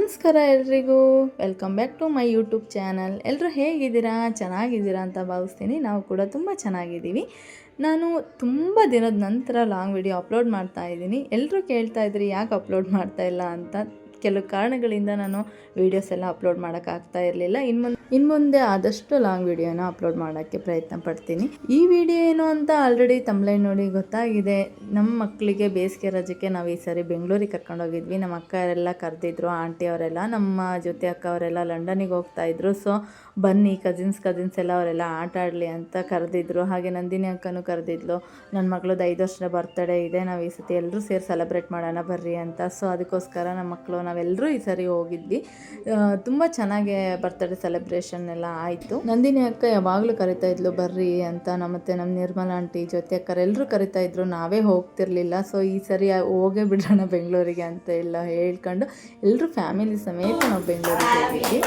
ನಮಸ್ಕಾರ ಎಲ್ರಿಗೂ, welcome back to my YouTube channel. ಎಲ್ಲರೂ ಹೇಗಿದ್ದೀರಾ? ಚೆನ್ನಾಗಿದ್ದೀರಾ ಅಂತ ಭಾವಿಸ್ತೀನಿ. ನಾವು ಕೂಡ ತುಂಬ ಚೆನ್ನಾಗಿದ್ದೀವಿ. ನಾನು ತುಂಬ ದಿನದ ನಂತರ ಲಾಂಗ್ ವಿಡಿಯೋ ಅಪ್ಲೋಡ್ ಮಾಡ್ತಾ ಇದ್ದೀನಿ. ಎಲ್ಲರೂ ಕೇಳ್ತಾ ಇದ್ರಿ ಯಾಕೆ ಅಪ್ಲೋಡ್ ಮಾಡ್ತಾ ಇಲ್ಲ ಅಂತ. ಕೆಲವು ಕಾರಣಗಳಿಂದ ನಾನು ವೀಡಿಯೋಸ್ ಎಲ್ಲ ಅಪ್ಲೋಡ್ ಮಾಡೋಕ್ಕಾಗ್ತಾ ಇರಲಿಲ್ಲ. ಇನ್ಮುಂದೆ ಆದಷ್ಟು ಲಾಂಗ್ ವಿಡಿಯೋನ ಅಪ್ಲೋಡ್ ಮಾಡೋಕ್ಕೆ ಪ್ರಯತ್ನ ಪಡ್ತೀನಿ. ಈ ವಿಡಿಯೋ ಏನು ಅಂತ ಆಲ್ರೆಡಿ ತಮ್ಲೈನ್ ನೋಡಿ ಗೊತ್ತಾಗಿದೆ. ನಮ್ಮ ಮಕ್ಕಳಿಗೆ ಬೇಸಿಗೆ ರಜಕ್ಕೆ ನಾವು ಈ ಸರಿ ಬೆಂಗಳೂರಿಗೆ ಕರ್ಕೊಂಡೋಗಿದ್ವಿ. ನಮ್ಮ ಅಕ್ಕವರೆಲ್ಲ ಕರೆದಿದ್ರು, ಆಂಟಿ ಅವರೆಲ್ಲ, ನಮ್ಮ ಜೊತೆ ಅಕ್ಕ ಅವರೆಲ್ಲ ಲಂಡನಿಗೆ ಹೋಗ್ತಾಯಿದ್ರು. ಸೊ ಬನ್ನಿ ಕಸಿನ್ಸ್ ಎಲ್ಲ ಅವರೆಲ್ಲ ಆಟ ಆಡಲಿ ಅಂತ ಕರೆದಿದ್ರು. ಹಾಗೆ ನಂದಿನಿ ಅಕ್ಕನೂ ಕರೆದಿದ್ಲು. ನನ್ನ ಮಗಳದ್ದು 5 ವರ್ಷದ ಬರ್ತಡೇ ಇದೆ, ನಾವು ಈ ಸತಿ ಎಲ್ಲರೂ ಸೇರಿ ಸೆಲೆಬ್ರೇಟ್ ಮಾಡೋಣ ಬರ್ರಿ ಅಂತ. ಸೊ ಅದಕ್ಕೋಸ್ಕರ ನಮ್ಮ ಮಕ್ಕಳು ನಾವೆಲ್ಲರೂ ಈ ಸರಿ ಹೋಗಿದ್ವಿ. ತುಂಬ ಚೆನ್ನಾಗಿ ಬರ್ತಡೇ ಸೆಲೆಬ್ರೇಷನ್ ಎಲ್ಲ ಆಯಿತು. ನಂದಿನಿ ಅಕ್ಕ ಯಾವಾಗಲೂ ಕರಿತಾ ಇದ್ಲು ಬರ್ರಿ ಅಂತ. ಮತ್ತು ನಮ್ಮ ನಿರ್ಮಲಾ ಆಂಟಿ ಜೊತೆ ಅಕ್ಕರೆಲ್ಲರೂ ಕರಿತಾ ಇದ್ರು, ನಾವೇ ಹೋಗ್ತಿರ್ಲಿಲ್ಲ. ಸೊ ಈ ಸರಿ ಹೋಗೇ ಬಿಡೋಣ ಬೆಂಗಳೂರಿಗೆ ಅಂತ ಎಲ್ಲ ಹೇಳ್ಕೊಂಡು ಎಲ್ಲರೂ ಫ್ಯಾಮಿಲಿ ಸಮೇತ ನಾವು ಬೆಂಗಳೂರಿಗೆ ಹೋಗಿದ್ವಿ.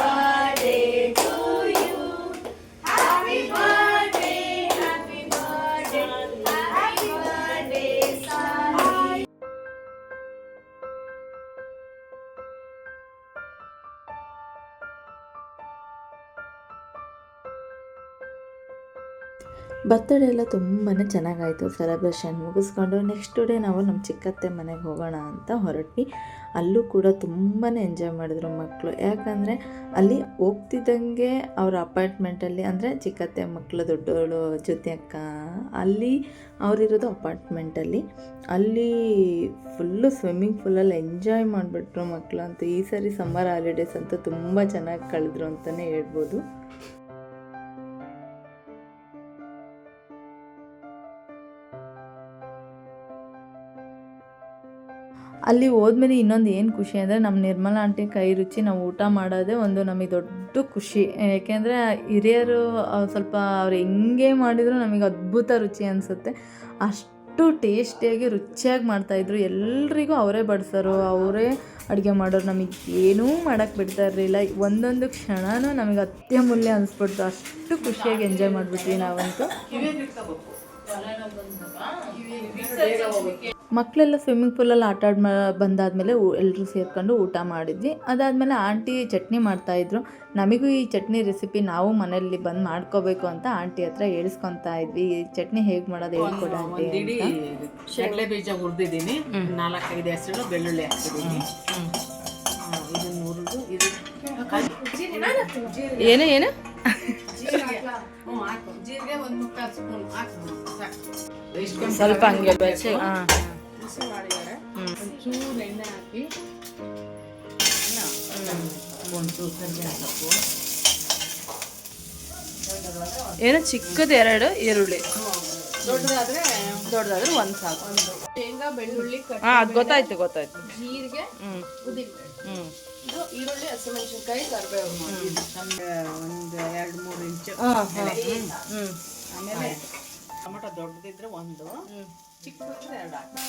ಬರ್ತಡೇ ಎಲ್ಲ ತುಂಬಾ ಚೆನ್ನಾಗಾಯಿತು. ಸೆಲೆಬ್ರೇಷನ್ ಮುಗಿಸ್ಕೊಂಡು ನೆಕ್ಸ್ಟ್ ಡೇ ನಾವು ನಮ್ಮ ಚಿಕ್ಕತ್ತೆ ಮನೆಗೆ ಹೋಗೋಣ ಅಂತ ಹೊರಟ್ವಿ. ಅಲ್ಲೂ ಕೂಡ ತುಂಬಾ ಎಂಜಾಯ್ ಮಾಡಿದ್ರು ಮಕ್ಕಳು. ಯಾಕಂದರೆ ಅಲ್ಲಿ ಹೋಗ್ತಿದ್ದಂಗೆ ಅವ್ರ ಅಪಾರ್ಟ್ಮೆಂಟಲ್ಲಿ, ಅಂದರೆ ಚಿಕ್ಕತ್ತೆ ಮಕ್ಕಳು ದೊಡ್ಡವಳು ಜೊತೆ ಅಕ್ಕ, ಅಲ್ಲಿ ಅವರಿರೋದು ಅಪಾರ್ಟ್ಮೆಂಟಲ್ಲಿ. ಅಲ್ಲಿ ಫುಲ್ಲು ಸ್ವಿಮ್ಮಿಂಗ್ ಪೂಲಲ್ಲಿ ಎಂಜಾಯ್ ಮಾಡಿಬಿಟ್ರು ಮಕ್ಕಳು ಅಂತೂ. ಈ ಸರಿ ಸಮ್ಮರ್ ಹಾಲಿಡೇಸ್ ಅಂತೂ ತುಂಬ ಚೆನ್ನಾಗಿ ಕಳೆದ್ರು ಅಂತಲೇ ಹೇಳ್ಬೋದು. ಅಲ್ಲಿ ಹೋದ್ಮೇಲೆ ಇನ್ನೊಂದು ಏನು ಖುಷಿ ಅಂದರೆ, ನಮ್ಮ ನಿರ್ಮಲಾ ಆಂಟಿ ಕೈ ರುಚಿ ನಾವು ಊಟ ಮಾಡೋದೇ ಒಂದು ನಮಗೆ ದೊಡ್ಡ ಖುಷಿ. ಏಕೆಂದರೆ ಹಿರಿಯರು ಸ್ವಲ್ಪ ಅವ್ರು ಹೆಂಗೆ ಮಾಡಿದರೂ ನಮಗೆ ಅದ್ಭುತ ರುಚಿ ಅನಿಸುತ್ತೆ. ಅಷ್ಟು ಟೇಸ್ಟಿಯಾಗಿ ರುಚಿಯಾಗಿ ಮಾಡ್ತಾಯಿದ್ರು. ಎಲ್ರಿಗೂ ಅವರೇ ಬಡಿಸೋರು, ಅವರೇ ಅಡುಗೆ ಮಾಡೋರು. ನಮಗೆ ಏನೂ ಮಾಡೋಕ್ಕೆ ಬಿಡ್ತಾ ಇರಲಿಲ್ಲ. ಒಂದೊಂದು ಕ್ಷಣನೂ ನಮಗೆ ಅತ್ಯಮೂಲ್ಯ ಅನಿಸ್ಬಿಡ್ತು. ಅಷ್ಟು ಖುಷಿಯಾಗಿ ಎಂಜಾಯ್ ಮಾಡಿಬಿಟ್ವಿ ನಾವಂತೂ. ಮಕ್ಕಳೆಲ್ಲ ಸ್ವಿಮ್ಮಿಂಗ್ ಪೂಲಲ್ಲಿ ಆಟ ಬಂದಾದಮೇಲೆ ಎಲ್ಲರೂ ಸೇರ್ಕೊಂಡು ಊಟ ಮಾಡಿದ್ವಿ. ಅದಾದಮೇಲೆ ಆಂಟಿ ಚಟ್ನಿ ಮಾಡ್ತಾಯಿದ್ರು. ನಮಗೂ ಈ ಚಟ್ನಿ ರೆಸಿಪಿ ನಾವು ಮನೆಯಲ್ಲಿ ಬಂದು ಮಾಡ್ಕೋಬೇಕು ಅಂತ ಆಂಟಿ ಹತ್ರ ಹೇಳಿಸ್ಕೊತಾ ಇದ್ವಿ. ಈ ಚಟ್ನಿ ಹೇಗೆ ಮಾಡೋದು ಹೇಳ್ಕೊಡ ಆಂಟಿ ಅಂತ. ಕಡಲೆ ಬೀಜ ಹುರಿದಿದ್ದೀನಿ, 4-5 ಹೆಸರು ಬೆಳ್ಳುಳ್ಳಿ ಹಾಕ್ತಿದ್ದೀನಿ. ಇದನ್ನು ಹುರಿದು ಏನು ಜೀರಿಗೆ 1/4 ಸ್ಪೂನ್ ಹಾಕಿ ಸ್ವಲ್ಪ ಹಂಗೆ ಬಿಸಿ ಮಾಡಿದ್ದಾರೆ. ಒಂಚೂರು ಎಣ್ಣೆ ಹಾಕಿ ಒಂಚೂರು ಕರಿಬೇವು ಸೊಪ್ಪು, ಏನೋ ಚಿಕ್ಕದು 2 ಈರುಳ್ಳಿ, ದೊಡ್ಡದಾದ್ರೆ 1 ಸಾಕು. ಶೇಂಗಾ, ಬೆಳ್ಳುಳ್ಳಿ, ಅದು ಗೊತ್ತಾಯ್ತು. ಜೀರಿಗೆ, ಉದ್ದಿನಬೇಳೆ, ಇದು ಈರುಳ್ಳಿ, ಹಸಿಮೆಣಸಿನ್ಕಾಯಿ, ಕರಿಬೇವು, ಒಂದು 2-3 ಇಂಚು. ಆಮೇಲೆ ಟೊಮಟೊ ದೊಡ್ಡದಿದ್ರೆ 1, ಚಿಕ್ಕದಿದ್ರೆ 2 ಹಾಕಿ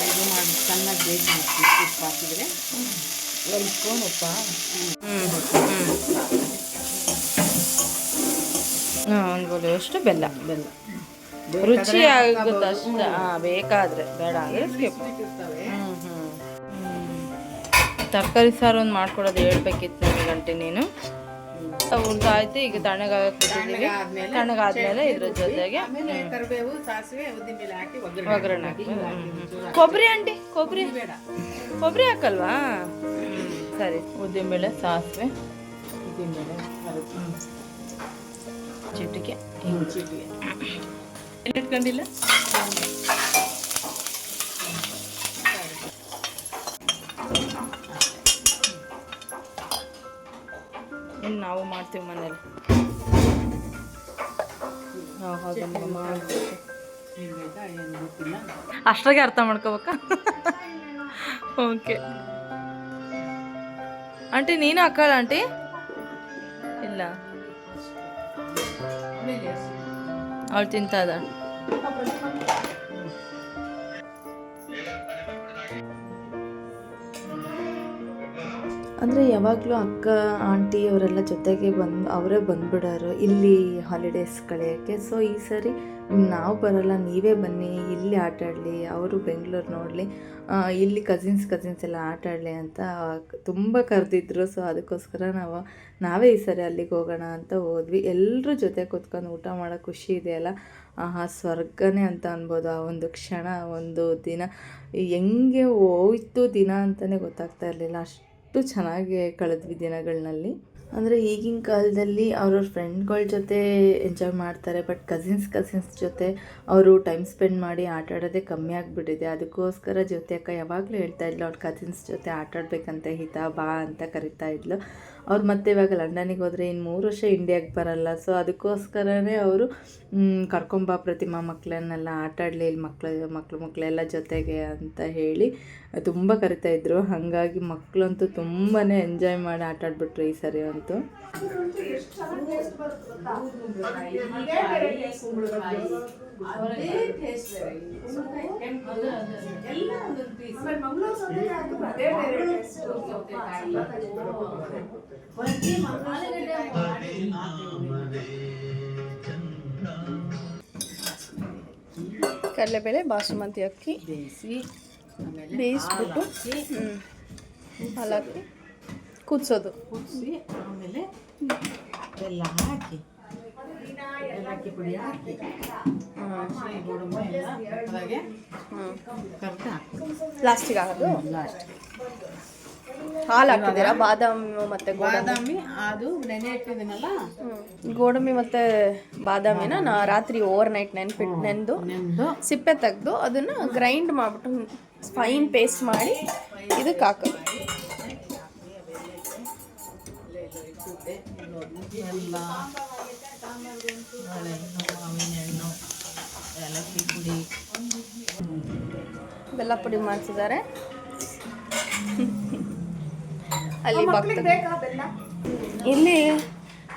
ಇದು ಮಾಡಿ ಚೆನ್ನಾಗಿ ಬೇಯಿಸಿ ಉಪ್ಪು ಹಾಕಿದರೆ 1 ಸ್ಪೂನ್ ಉಪ್ಪು, 1 ಗೋಲಿಯಷ್ಟು ಬೆಲ್ಲ. ರುಚಿ ಆಗುತ್ತೆ ಅಷ್ಟೇ. ಬೇಕಾದರೆ, ಬೇಡ ಅಂದರೆ ಸ್ಕಿಪ್. ತರಕಾರಿ ಸಾರು ಒಂದು ಮಾಡ್ಕೊಡೋದು ಹೇಳ್ಬೇಕಿತ್ತು ನನಗೆ ಗಂಟೆ. ನೀನು ಹುರಿದಾಯ್ತು, ಈಗ ತಣ್ಣಗಾಕಿದ್ದೀವಿ. ತಣ್ಣಗಾದ್ಮೇಲೆ ಇದ್ರ ಜೊತೆಗೆ ಕರಿಬೇವು, ಸಾಸಿವೆ, ಉದ್ದಿನಬೇಳೆ ಹಾಕಿ ಒಗ್ಗರಣೆ ಹಾಕಿ. ಕೊಬ್ಬರಿ ಆಂಟಿ, ಕೊಬ್ಬರಿ ಹಾಕಲ್ವಾ? ಸರಿ. ಉದ್ದಿನಬೇಳೆ, ಸಾಸಿವೆ, ಚಿಟಿಕೆ ಇಟ್ಕೊಂಡಿಲ್ಲ. ಇನ್ನು ನಾವು ಮಾಡ್ತೀವಿ ಮನೇಲಿ. ಅಷ್ಟಾಗೆ ಅರ್ಥ ಮಾಡ್ಕೋಬೇಕಾ? ಓಕೆ ಆಂಟಿ, ನೀನು ಹಾಕಲ್ಲ ಆಂಟಿ? ಇಲ್ಲ, ಅವಳು ತಿಂತದ. ಅಂದರೆ ಯಾವಾಗಲೂ ಅಕ್ಕ ಆಂಟಿ ಅವರೆಲ್ಲ ಜೊತೆಗೆ ಅವರೇ ಬಂದುಬಿಡೋರು ಇಲ್ಲಿ ಹಾಲಿಡೇಸ್ ಕಳೆಯೋಕ್ಕೆ. ಸೊ ಈ ಸರಿ ನಾವು ಬರೋಲ್ಲ, ನೀವೇ ಬನ್ನಿ, ಇಲ್ಲಿ ಆಟ ಆಡಲಿ, ಅವರು ಬೆಂಗಳೂರು ನೋಡಲಿ, ಇಲ್ಲಿ ಕಸಿನ್ಸ್ ಎಲ್ಲ ಆಟ ಆಡಲಿ ಅಂತ ತುಂಬ ಕರೆದಿದ್ರು. ಸೊ ಅದಕ್ಕೋಸ್ಕರ ನಾವೇ ಈ ಸರಿ ಅಲ್ಲಿಗೆ ಹೋಗೋಣ ಅಂತ ಹೋದ್ವಿ. ಎಲ್ಲರೂ ಜೊತೆ ಕೂತ್ಕೊಂಡು ಊಟ ಮಾಡೋ ಖುಷಿ ಇದೆಯಲ್ಲ, ಸ್ವರ್ಗನೇ ಅಂತ ಅನ್ಬೋದು. ಆ ಒಂದು ಕ್ಷಣ, ಒಂದು ದಿನ ಹೆಂಗೆ ಹೋಯ್ತು ದಿನ ಅಂತಲೇ ಗೊತ್ತಾಗ್ತಾ ಇರಲಿಲ್ಲ, ಅಷ್ಟು ಚೆನ್ನಾಗಿ ಕಳೆದ್ವಿ ದಿನಗಳಲ್ಲಿ. ಅಂದರೆ ಈಗಿನ ಕಾಲದಲ್ಲಿ ಅವ್ರವ್ರ ಫ್ರೆಂಡ್ಗಳ ಜೊತೆ ಎಂಜಾಯ್ ಮಾಡ್ತಾರೆ, ಬಟ್ ಕಸಿನ್ಸ್ ಜೊತೆ ಅವರು ಟೈಮ್ ಸ್ಪೆಂಡ್ ಮಾಡಿ ಆಟ ಆಡೋದೇ ಕಮ್ಮಿ ಆಗಿಬಿಟ್ಟಿದೆ. ಅದಕ್ಕೋಸ್ಕರ ಜ್ಯೋತಿ ಅಕ್ಕ ಯಾವಾಗಲೂ ಹೇಳ್ತಾ ಇದ್ಲು, ಅವ್ರ ಕಸಿನ್ಸ್ ಜೊತೆ ಆಟ ಆಡಬೇಕಂತ ಬಾ ಅಂತ ಕರಿತಾ ಇದ್ಲು. ಅವ್ರು ಮತ್ತೆ ಇವಾಗ ಲಂಡನಿಗೆ ಹೋದರೆ ಇನ್ನು 3 ವರ್ಷ ಇಂಡಿಯಾಗೆ ಬರಲ್ಲ. ಸೊ ಅದಕ್ಕೋಸ್ಕರನೇ ಅವರು ಕರ್ಕೊಂಬಾ ಪ್ರತಿಮಾ ಮಕ್ಕಳನ್ನೆಲ್ಲ ಆಟ ಆಡಲಿ, ಇಲ್ಲಿ ಮಕ್ಕಳೆಲ್ಲ ಜೊತೆಗೆ ಅಂತ ಹೇಳಿ ತುಂಬ ಕರಿತಾಯಿದ್ರು. ಹಾಗಾಗಿ ಮಕ್ಕಳಂತೂ ತುಂಬಾ ಎಂಜಾಯ್ ಮಾಡಿ ಆಟ ಆಡ್ಬಿಟ್ರು ಈ ಸರಿ ಅಂತೂ. ಕಡಲೆಬೇಳೆ, ಬಾಸುಮತಿ ಅಕ್ಕಿ ಬೇಯಿಸ್ಬಿಟ್ಟು ಹಾಲಾಕಿ ಕುದಿಸೋದು, ಕುದಿಸಿ ಆಮೇಲೆ ಬೆಲ್ಲ ಹಾಕಿ, ಏಲಕ್ಕಿ ಪುಡಿ ಹಾಕಿ, ಗೋಡಂಬಿ ಎಲ್ಲ ಅದಾಗೆ ಕರೆದು ಹಾಕಿ ಲಾಸ್ಟಿಗೆ ಹಾಕೋದು. ಲಾಸ್ಟ್ ಹಾಲು ಹಾಕಿದ್ದೀರಾ? ಬಾದಾಮಿ ಮತ್ತು ಬಾದಾಮಿ ಅದು ನೆನೆ ಇಟ್ಟಿದ್ದೀನಲ್ಲ, ಗೋಡಂಬಿ ಮತ್ತು ಬಾದಾಮಿನ ರಾತ್ರಿ ಓವರ್ ನೈಟ್ ನೆಂದು ಸಿಪ್ಪೆ ತೆಗೆದು ಅದನ್ನು ಗ್ರೈಂಡ್ ಮಾಡಿಬಿಟ್ಟು ಫೈನ್ ಪೇಸ್ಟ್ ಮಾಡಿ ಇದಕ್ಕೆ ಹಾಕೋದು. ಎಲ್ಲ ಬಾಳೆಹಣ್ಣು, ಮಾವಿನ ಹಣ್ಣು, ಏಲಕ್ಕಿ ಪುಡಿ, ಬೆಲ್ಲ ಪುಡಿ ಮಾಡಿಸಿದ್ದಾರೆ. ಅಲ್ಲಿ ಇಲ್ಲಿ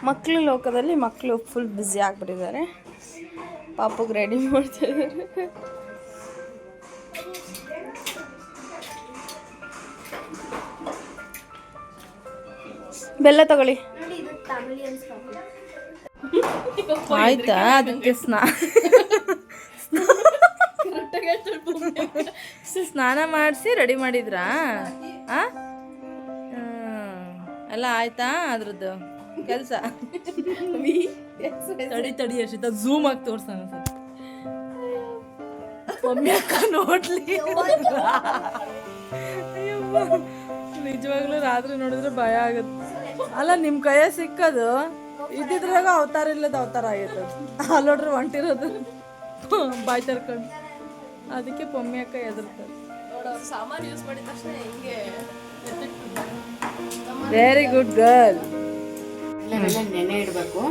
ಮಕ್ಕಳ ಲೋಕದಲ್ಲಿ ಮಕ್ಕಳು ಫುಲ್ ಬ್ಯುಸಿ ಆಗಿಬಿಟ್ಟಿದ್ದಾರೆ. ಪಾಪುಗೆ ರೆಡಿ ಮಾಡ್ತಿದ್ದಾರೆ. ಬೆಲ್ಲ ತಗೊಳ್ಳಿ. ಆಯ್ತಾ? ಅದಕ್ಕೆ ಸ್ನಾನ ಮಾಡಿಸಿ ರೆಡಿ ಮಾಡಿದ್ರಾ? ಎಲ್ಲ ಆಯ್ತಾ ಅದ್ರದ್ದು ಕೆಲಸ? ತಡಿ ಅರ್ಷಿತ, ಝೂಮ್ ಆಗಿ ತೋರ್ಸೋಣ ಸರ್, ಒಮ್ಮೆ ಅಕ್ಕ ನೋಡ್ಲಿ. ನಿಜವಾಗ್ಲೂ ರಾತ್ರಿ ನೋಡಿದ್ರೆ ಭಯ ಆಗುತ್ತೆ. ಅಲ್ಲ, ನಿಮ್ಮ ಕೈಯ ಸಿಕ್ಕದು ಇದ್ದಿದ್ರಾಗ ಅವತಾರ ಇಲ್ಲದ ಅವತಾರ ಆಗೈತೆ. ಅಲ್ಲೋಡ್ರಿ ಹೊಂಟಿರೋದು ಬಾಯ್ ತರ್ಕೊಂಡು, ಅದಕ್ಕೆ ಪೊಮ್ಮೆ ಅಕ್ಕ ಎದುರ್ತಾರೆ. ಸಾಮಾನು ಯೂಸ್ ಮಾಡಿದ ತಕ್ಷಣ ಹಿಂಗೆ ವೆರಿ ಗುಡ್ ಗರ್ಲ್. ಕಡಲೆಬೇಳೆ ನೆನೆ ಇಡಬೇಕು.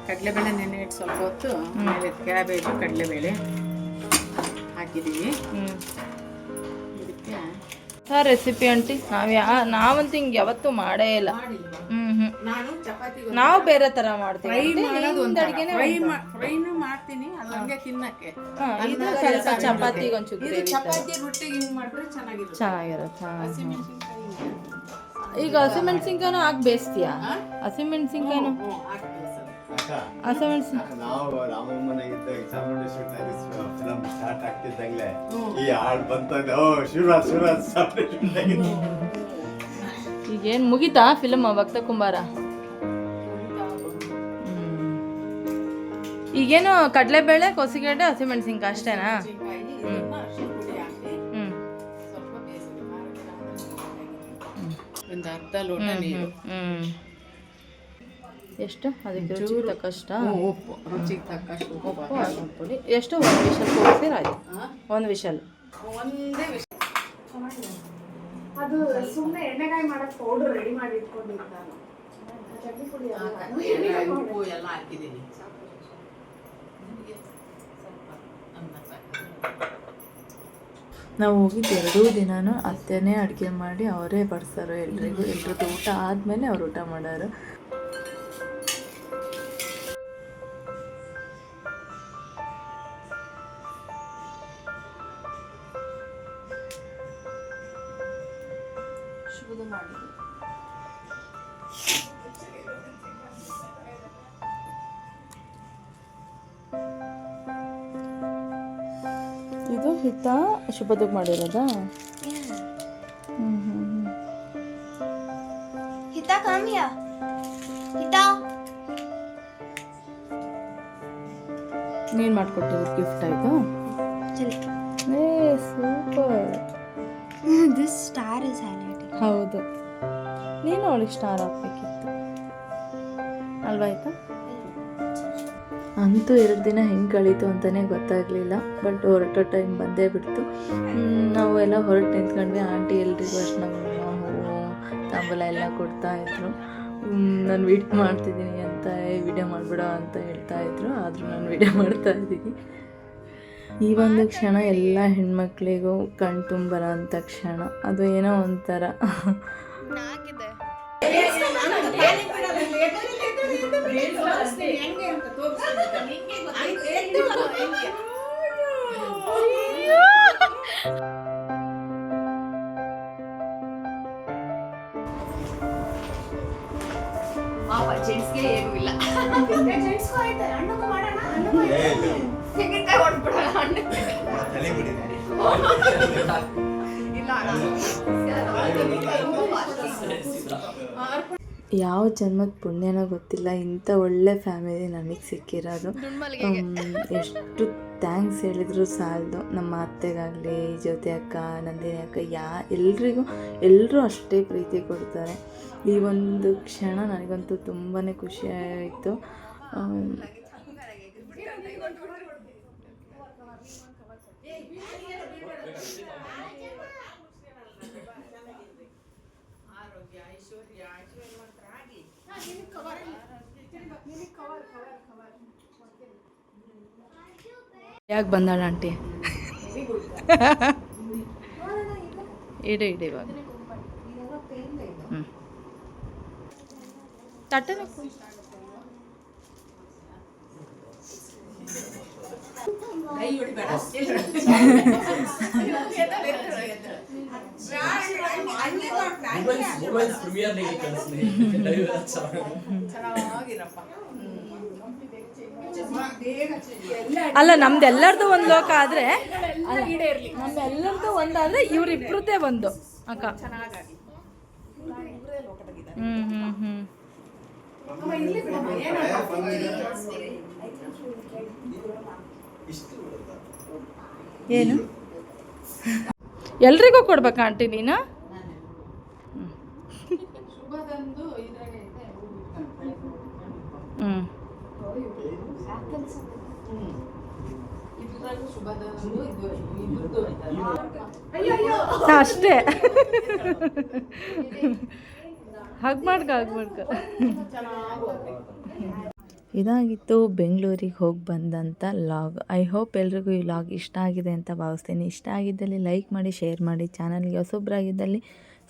ಕಡಲೆಬೇಳೆ ನೆನೆ ಇಟ್ಟು ಸ್ವಲ್ಪ ಹೊತ್ತು ಆಮೇಲೆ ಕ್ಯಾಬೇಜು ಕಡಲೆಬೇಳೆ ಹಾಕಿದ್ದೀವಿ. ಇದಕ್ಕೆ ರೆಸಿಪಿ ಆಂಟಿ ನಾವಂತೂ ಹಿಂಗೆ ಯಾವತ್ತೂ ಮಾಡೇ ಇಲ್ಲ. ನಾನು ಚಪಾತಿ ನಾವು ಬೇರೆ ತರ ಮಾಡ್ತೀವಿ. ಫ್ರೈನು ಮಾಡ್ತೀನಿ, ಅದು ಹಂಗೆ ತಿನ್ನಕ್ಕೆ. ಇದು ಸ್ವಲ್ಪ ಚಪಾತಿಗೆ ಒಂಚೂರು ಚಪಾತಿ ರೊಟ್ಟಿಗೆ ಹಿಂಗೆ ಮಾಡಿದ್ರೆ ಚೆನ್ನಾಗಿರುತ್ತೆ. ಈಗ ಹಸಿಮೆಣಸಿನ್ಕಾಯಿನೂ ಹಾಕಿ ಬೇಯಿಸ್ತೀಯಾ? ಹಸಿಮೆಣಸಿನ್ಕಾಯಿನೂ ನಾವು ರಾಮಮ್ಮನೆಗಿದ್ದ ಚಾಮುಂಡೇಶ್ವರಿ ಫಿಲಮ್ ಸ್ಟಾರ್ಟ್ ಆಗ್ತಿದ್ದಂಗ್ಲೆ ಈ ಹಾಡು ಬಂತಂದ್ರೆ ಶಿವರಾಜ್ ಈಗೇನು ಮುಗಿತಾ ಫಿಲಮ್ ಭಕ್ತ ಕುಂಬಾರ? ಈಗೇನು ಕಡಲೆಬೇಳೆ, ಕೊಸಿಗೆಡ್ಡೆ, ಹಸಿಮೆಣಸಿನ್ಕಾಯಿ ಅಷ್ಟೇನಾ? ಒಂದು ಅರ್ಧ ಲೋಟ ನೀರು. ಎಷ್ಟು? ಅದಕ್ಕೆ ರುಚಿಗೆ ತಕ್ಕಷ್ಟ ಉಪ್ಪು, ರುಚಿಗೆ ತಕ್ಕಷ್ಟು ಉಪ್ಪು, ಅರಿಶಿನ ಪುಡಿ. ಎಷ್ಟು? ಒಂದು ವಿಷಲ್ ಕೂರಿಸಿದ್ರೆ ಆಯ್ತು. ಒಂದು ವಿಷಲ್, ಒಂದೇ ವಿಷಯ. ಅದು ಸುಮ್ಮನೆ ಎಣ್ಣೆಗಾಯಿ ಮಾಡಕ್ಕೆ ಪೌಡರ್ ರೆಡಿ ಮಾಡಿ ಇಟ್ಕೊಂಡಿರ್ತಾರೆ. ಚಟ್ನಿ ಪುಡಿ ಉಪ್ಪು ಎಲ್ಲ ಹಾಕಿದ್ದೀನಿ. ನಾವು ಹೋಗಿದ್ದು 2 ದಿನನೂ ಅತ್ತೆನೇ ಅಡುಗೆ ಮಾಡಿ ಅವರೇ ಬಡಿಸೋರು ಎಲ್ರಿಗೂ. ಎಲ್ರದ್ದು ಊಟ ಆದಮೇಲೆ ಅವ್ರು ಊಟ ಮಾಡೋರು. ಶುಭದ ಮಾಡಿದ್ರು. ಹಿತ ಶುಭದಕ್ಕೆ ಮಾಡಿರೋದಾ? Hita, come here. Hita. ನೀನು ಮಾಡಿಕೊಟ್ಟಿರೋದು ಗಿಫ್ಟ್ ಆಯಿತಾ? ಏ super. This star is highlighting. ಹೌದು, ನೀನು ಅವಳಿಗೆ ಸ್ಟಾರ್ ಹಾಕ್ಬೇಕಿತ್ತು ಅಲ್ವಾ ಆಯಿತಾ? ಅಂತೂ 2 ದಿನ ಹೆಂಗೆ ಕಳೀತು ಅಂತಲೇ ಗೊತ್ತಾಗಲಿಲ್ಲ. ಬಟ್ ಹೊರಟೋ ಟೈಮ್ ಬಂದೇ ಬಿಡ್ತು. ನಾವು ಎಲ್ಲ ಹೊರಟು ನಿಂತ್ಕೊಂಡ್ವಿ. ಆಂಟಿ ಎಲ್ರಿಗೂ ಅರ್ಶಿನ ಹೂವು ತಾಂಬೂಲ ಎಲ್ಲ ಕೊಡ್ತಾಯಿದ್ರು. ನಾನು ವೀಡಿಯೋ ಮಾಡ್ತಿದ್ದೀನಿ ಅಂತ ವಿಡಿಯೋ ಮಾಡಿಬಿಡೋ ಅಂತ ಹೇಳ್ತಾಯಿದ್ರು. ಆದರೂ ನಾನು ವಿಡಿಯೋ ಮಾಡ್ತಾಯಿದ್ದೀನಿ. ಈ ಒಂದು ಕ್ಷಣ ಎಲ್ಲ ಹೆಣ್ಮಕ್ಳಿಗೂ ಕಣ್ತುಂಬರೋ ಅಂಥ ಕ್ಷಣ. ಅದು ಏನೋ ಒಂಥರ ಜೆಂಟ್ಸ್ಗೆ ಏನೂ ಇಲ್ಲ. ಯಾವ ಜನ್ಮದ ಪುಣ್ಯನೋ ಗೊತ್ತಿಲ್ಲ, ಇಂಥ ಒಳ್ಳೆ ಫ್ಯಾಮಿಲಿ ನಮಗೆ ಸಿಕ್ಕಿರೋದು. ಎಷ್ಟು ಥ್ಯಾಂಕ್ಸ್ ಹೇಳಿದ್ರು ಸಾಲದು. ನಮ್ಮ ಅತ್ತೆಗಾಗಲಿ, ಜ್ಯೋತಿ ಅಕ್ಕ, ನಂದಿನಿ ಅಕ್ಕ, ಎಲ್ಲರೂ ಅಷ್ಟೇ ಪ್ರೀತಿ ಕೊಡ್ತಾರೆ. ಈ ಒಂದು ಕ್ಷಣ ನನಗಂತೂ ತುಂಬಾ ಖುಷಿ ಆಯಿತು. ಯಾಕೆ ಬಂದಾಳ ಆಂಟಿ? ಇಡೆ ಇವಾಗ ತಟ್ಟೆ ಅಲ್ಲ, ನಮ್ದೆಲ್ಲರದು ಒಂದು ಲೋಕ ಆದರೆ, ನಮ್ದೆಲ್ಲರದು ಒಂದಾದರೆ ಇವರಿಬ್ಬರದೇ ಒಂದು ಅಕ್ಕ. ಏನು ಎಲ್ರಿಗೂ ಕೊಡ್ಬೇಕಾ ಆಂಟಿ ನೀನು? ಅಷ್ಟೇ. ಹಗ್ ಮಾಡ್ಕ. ಇದಾಗಿತ್ತು ಬೆಂಗಳೂರಿಗೆ ಹೋಗಿ ಬಂದಂಥ ಲಾಗ್. ಐ ಹೋಪ್ ಎಲ್ರಿಗೂ ಈ ಲಾಗ್ ಇಷ್ಟ ಆಗಿದೆ ಅಂತ ಭಾವಿಸ್ತೀನಿ. ಇಷ್ಟ ಆಗಿದ್ದಲ್ಲಿ ಲೈಕ್ ಮಾಡಿ, ಶೇರ್ ಮಾಡಿ. ಚಾನಲ್ಗೆ ಹೊಸಬ್ರಾಗಿದ್ದಲ್ಲಿ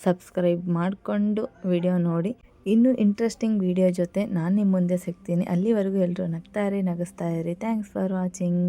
ಸಬ್ಸ್ಕ್ರೈಬ್ ಮಾಡಿಕೊಂಡು ವಿಡಿಯೋ ನೋಡಿ. ಇನ್ನೂ ಇಂಟ್ರೆಸ್ಟಿಂಗ್ ವಿಡಿಯೋ ಜೊತೆ ನಾನು ನಿಮ್ಮ ಮುಂದೆ ಸಿಗ್ತೀನಿ. ಅಲ್ಲಿವರೆಗೂ ಎಲ್ಲರೂ ನಗ್ತಾ ಇರಿ, ನಗಿಸ್ತಾ ಇರಿ. Thanks for watching.